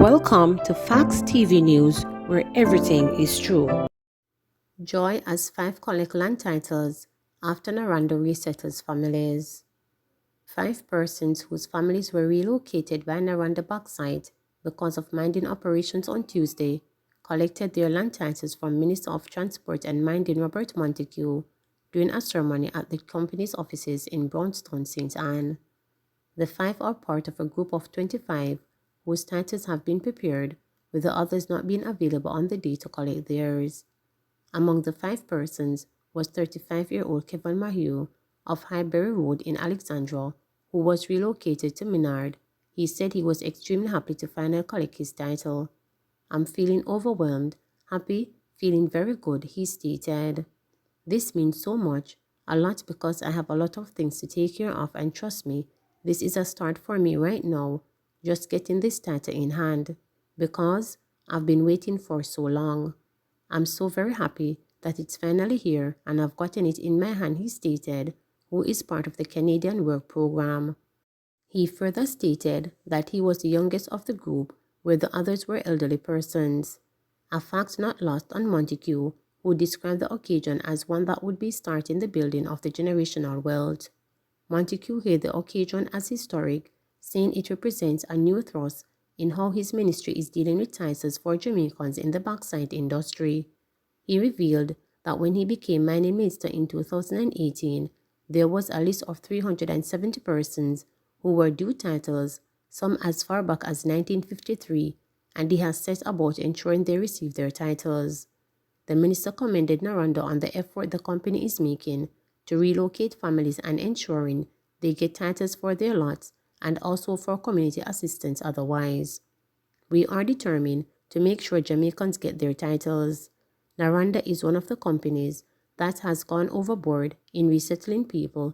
Welcome to Facts TV News, where everything is true. Joy as 5 collect land titles after Naranda resettles families. 5 persons whose families were relocated by Naranda backside because of mining operations on Tuesday collected their land titles from Minister of Transport and Mining Robert Montague during a ceremony at the company's offices in Brownstown, St. Anne. The 5 are part of a group of 25 whose titles have been prepared, with the others not being available on the day to collect theirs. Among the 5 persons was 35-year-old Kevin Mahue of Highbury Road in Alexandra, who was relocated to Minard. He said he was extremely happy to finally collect his title. "I'm feeling overwhelmed, happy, feeling very good," he stated. "This means so much, a lot, because I have a lot of things to take care of, and trust me, this is a start for me right now, just getting this title in hand, because I've been waiting for so long. I'm so very happy that it's finally here and I've gotten it in my hand," he stated, who is part of the Canadian Work Program. He further stated that he was the youngest of the group, where the others were elderly persons. A fact not lost on Montague, who described the occasion as one that would be starting the building of the generational wealth. Montague hailed the occasion as historic, saying it represents a new thrust in how his ministry is dealing with titles for Jamaicans in the bauxite industry. He revealed that when he became mining minister in 2018, there was a list of 370 persons who were due titles, some as far back as 1953, and he has set about ensuring they receive their titles. The minister commended Naranda on the effort the company is making to relocate families and ensuring they get titles for their lots and also for community assistance otherwise. "We are determined to make sure Jamaicans get their titles. Naranda is one of the companies that has gone overboard in resettling people,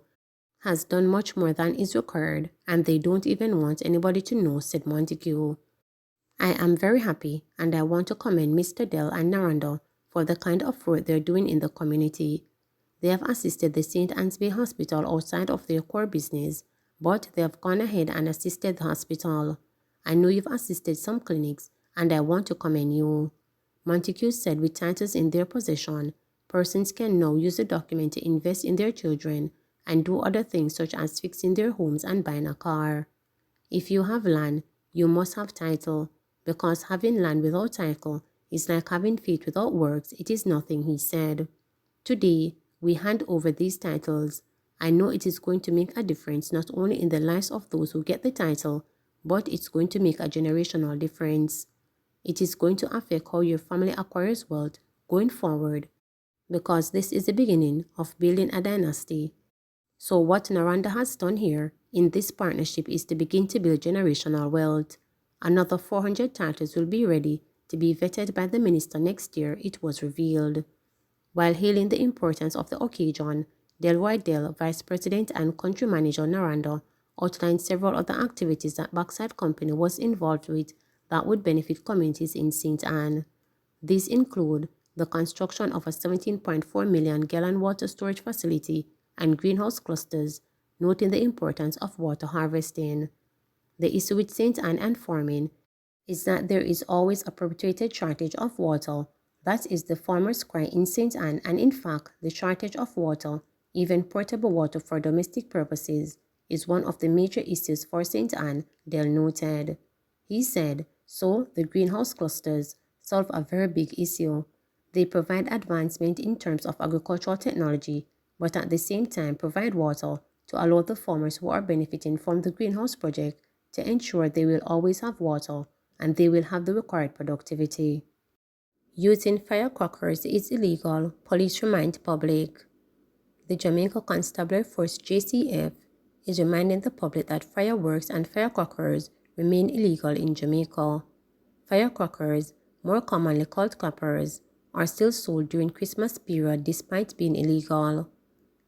has done much more than is required, and they don't even want anybody to know," said Montague. "I am very happy, and I want to commend Mr. Dell and Naranda for the kind of work they're doing in the community. They have assisted the St. Anne's Bay Hospital outside of their core business, but they have gone ahead and assisted the hospital. I know you've assisted some clinics, and I want to commend you." Montague said with titles in their possession, persons can now use the document to invest in their children and do other things such as fixing their homes and buying a car. "If you have land, you must have title, because having land without title is like having faith without works. It is nothing," he said. "Today, we hand over these titles. I know it is going to make a difference not only in the lives of those who get the title, but it's going to make a generational difference. It is going to affect how your family acquires wealth going forward, because this is the beginning of building a dynasty. So what Naranda has done here in this partnership is to begin to build generational wealth. Another 400 titles will be ready to be vetted by the minister next year," it was revealed. While hailing the importance of the occasion, Delroy Dell, Vice President and Country Manager Naranda, outlined several other activities that Backside Company was involved with that would benefit communities in St. Anne. These include the construction of a 17.4 million gallon water storage facility and greenhouse clusters, noting the importance of water harvesting. "The issue with St. Anne and farming is that there is always a perpetuated shortage of water. That is the farmer's cry in St. Anne, and in fact, the shortage of water, even portable water for domestic purposes, is one of the major issues for St. Anne," Dell noted. He said, "So the greenhouse clusters solve a very big issue. They provide advancement in terms of agricultural technology, but at the same time provide water to allow the farmers who are benefiting from the greenhouse project to ensure they will always have water and they will have the required productivity." Using firecrackers is illegal, police remind public. The Jamaica Constabulary Force JCF is reminding the public that fireworks and firecrackers remain illegal in Jamaica. Firecrackers, more commonly called clappers, are still sold during Christmas period despite being illegal.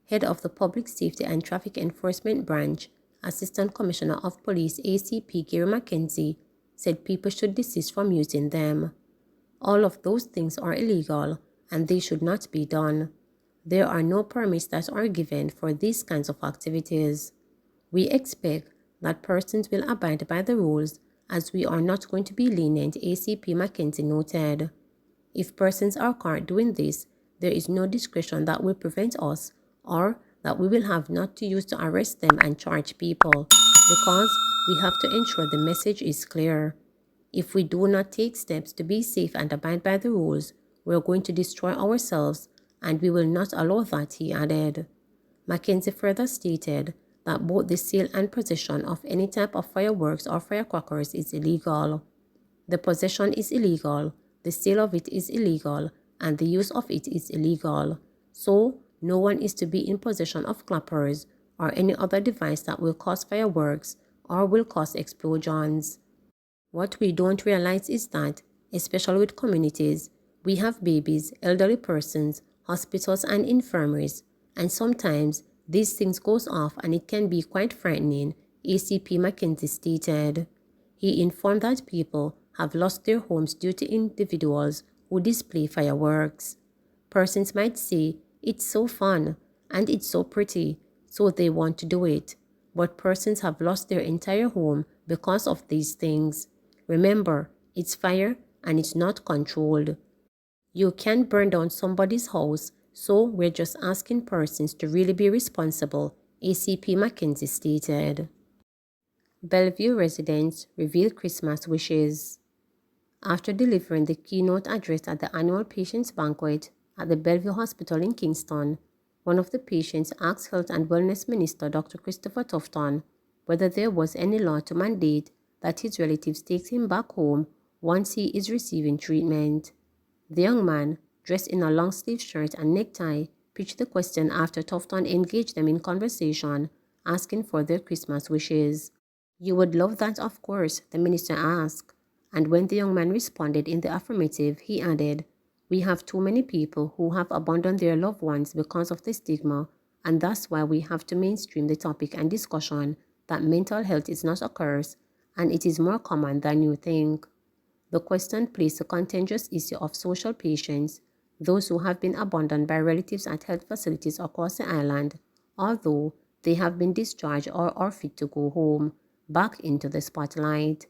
Head of the Public Safety and Traffic Enforcement Branch, Assistant Commissioner of Police ACP Gary Mackenzie, said people should desist from using them. "All of those things are illegal and they should not be done. There are no permits that are given for these kinds of activities. We expect that persons will abide by the rules as we are not going to be lenient, ACP Mackenzie noted. If persons are caught doing this, there is no discretion that will prevent us or that we will have not to use to arrest them and charge people, because we have to ensure the message is clear. If we do not take steps to be safe and abide by the rules, we are going to destroy ourselves, and we will not allow that, he added. Mackenzie further stated that both the sale and possession of any type of fireworks or firecrackers is illegal. The possession is illegal, the sale of it is illegal, and the use of it is illegal. So, no one is to be in possession of clappers or any other device that will cause fireworks or will cause explosions. What we don't realize is that, especially with communities, we have babies, elderly persons, hospitals and infirmaries, and sometimes these things goes off and it can be quite frightening, ACP Mackenzie stated. He informed that people have lost their homes due to individuals who display fireworks. Persons might say, it's so fun and it's so pretty, so they want to do it. But persons have lost their entire home because of these things. Remember, it's fire and it's not controlled. You can burn down somebody's house, so we're just asking persons to really be responsible, ACP Mackenzie stated. Bellevue residents reveal Christmas wishes. After delivering the keynote address at the annual Patients Banquet at the Bellevue Hospital in Kingston, one of the patients asked Health and Wellness Minister Dr. Christopher Tufton whether there was any law to mandate that his relatives take him back home once he is receiving treatment. The young man, dressed in a long-sleeve shirt and necktie, pitched the question after Tufton engaged them in conversation, asking for their Christmas wishes. You would love that, of course, the minister asked. And when the young man responded in the affirmative, he added, we have too many people who have abandoned their loved ones because of the stigma, and that's why we have to mainstream the topic and discussion that mental health is not a curse, and it is more common than you think. The question placed the contentious issue of social patients, those who have been abandoned by relatives at health facilities across the island, although they have been discharged or are fit to go home, back into the spotlight.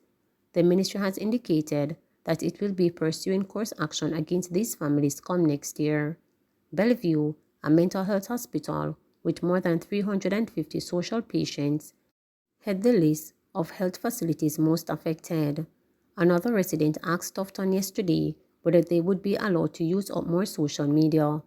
The ministry has indicated that it will be pursuing course action against these families come next year. Bellevue, a mental health hospital with more than 350 social patients, head the list of health facilities most affected. Another resident asked Tufton yesterday whether they would be allowed to use up more social media.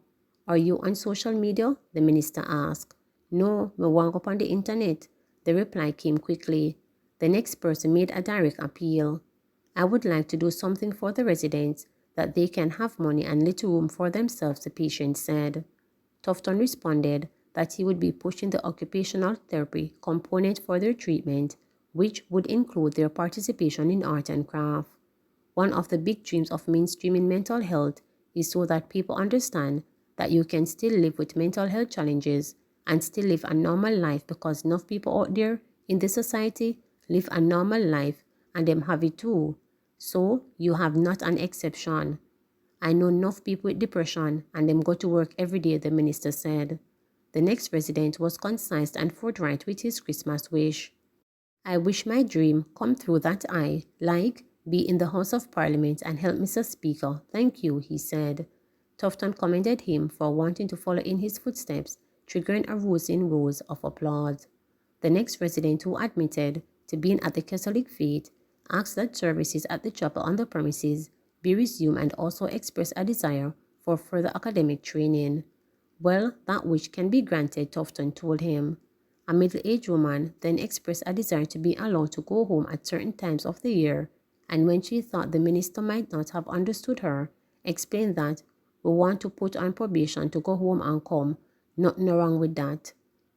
Are you on social media? The minister asked. No, me want up on the internet. The reply came quickly. The next person made a direct appeal. I would like to do something for the residents that they can have money and little room for themselves, the patient said. Tufton responded that he would be pushing the occupational therapy component for their treatment, which would include their participation in art and craft. One of the big dreams of mainstreaming mental health is so that people understand that you can still live with mental health challenges and still live a normal life, because enough people out there in this society live a normal life and them have it too. So you have not an exception. I know enough people with depression and them go to work every day, the minister said. The next resident was concise and forthright with his Christmas wish. I wish my dream come true that I, like, be in the House of Parliament and help Mr. Speaker. Thank you, he said. Tufton commended him for wanting to follow in his footsteps, triggering a rousing roars of applause. The next resident, who admitted to being at the Catholic faith, asked that services at the chapel on the premises be resumed and also expressed a desire for further academic training. Well, that wish can be granted, Tufton told him. A middle-aged woman then expressed a desire to be allowed to go home at certain times of the year, and when she thought the minister might not have understood her, explained that we want to put on probation to go home and come. Nothing wrong with that.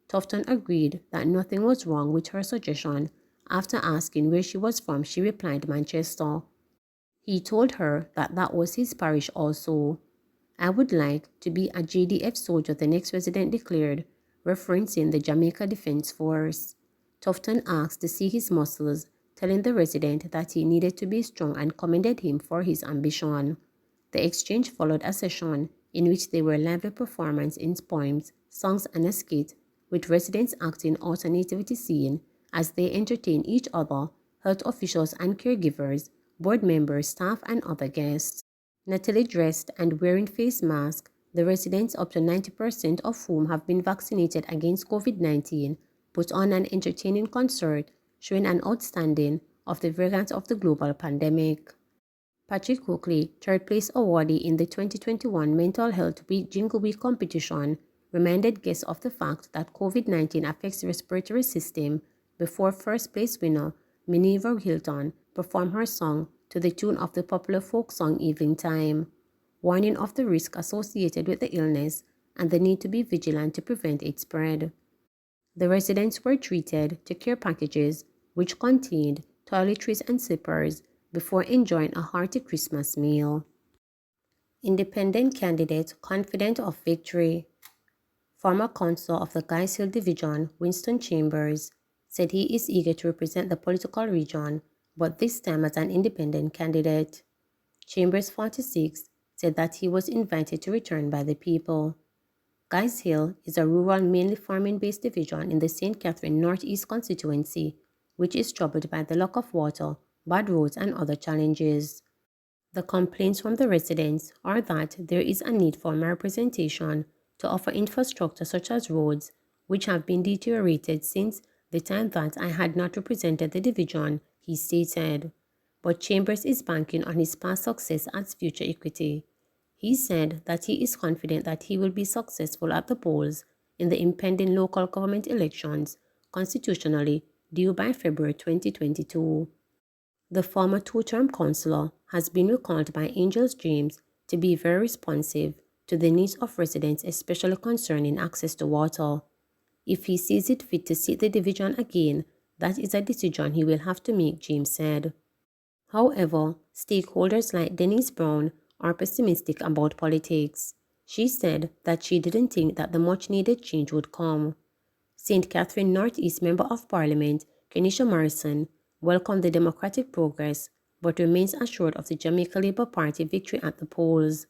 Tufton agreed that nothing was wrong with her suggestion. After asking where she was from, she replied Manchester. He told her that that was his parish also. I would like to be a JDF soldier, the next resident declared, referencing the Jamaica Defense Force. Tufton asked to see his muscles, telling the resident that he needed to be strong and commended him for his ambition. The exchange followed a session in which there were lively performances in poems, songs and a skit, with residents acting out a nativity scene as they entertained each other, health officials and caregivers, board members, staff, and other guests. Nattily dressed and wearing face masks, the residents, up to 90% of whom have been vaccinated against COVID-19, put on an entertaining concert showing an outstanding of the variants of the global pandemic. Patrick Coakley, third place awardee in the 2021 Mental Health Week Jingle Week competition, reminded guests of the fact that COVID-19 affects the respiratory system before first place winner Minerva Hilton performed her song to the tune of the popular folk song Evening Time, warning of the risk associated with the illness and the need to be vigilant to prevent its spread. The residents were treated to care packages which contained toiletries and slippers before enjoying a hearty Christmas meal. Independent candidate confident of victory. Former councillor of the Guys Hill Division, Winston Chambers, said he is eager to represent the political region, but this time as an independent candidate. Chambers, 46, said that he was invited to return by the people. Guys Hill is a rural, mainly farming-based division in the St. Catherine Northeast constituency, which is troubled by the lack of water, bad roads, and other challenges. The complaints from the residents are that there is a need for more representation to offer infrastructure such as roads, which have been deteriorated since the time that I had not represented the division, he stated. But Chambers is banking on his past success as future equity. He said that he is confident that he will be successful at the polls in the impending local government elections constitutionally due by February 2022. The former two-term councillor has been recalled by Angel's Dreams to be very responsive to the needs of residents, especially concerning access to water. If he sees it fit to seat the division again, that is a decision he will have to make, James said. However, stakeholders like Denise Brown are pessimistic about politics. She said that she didn't think that the much-needed change would come. St. Catherine Northeast Member of Parliament, Kenisha Morrison, welcomed the Democratic progress, but remains assured of the Jamaica Labour Party victory at the polls.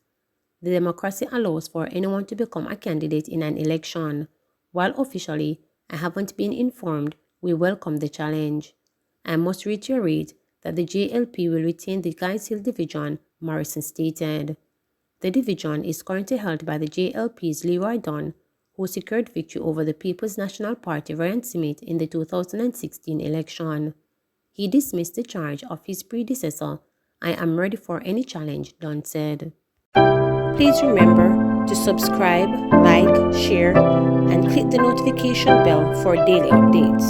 The democracy allows for anyone to become a candidate in an election. While officially, I haven't been informed, we welcome the challenge. I must reiterate that the JLP will retain the Guys Hill division, Morrison stated. The division is currently held by the JLP's Leroy Dunn, who secured victory over the People's National Party Ryan Smith in the 2016 election. He dismissed the charge of his predecessor. I am ready for any challenge, Dunn said. Please remember to subscribe, like, share, and click the notification bell for daily updates.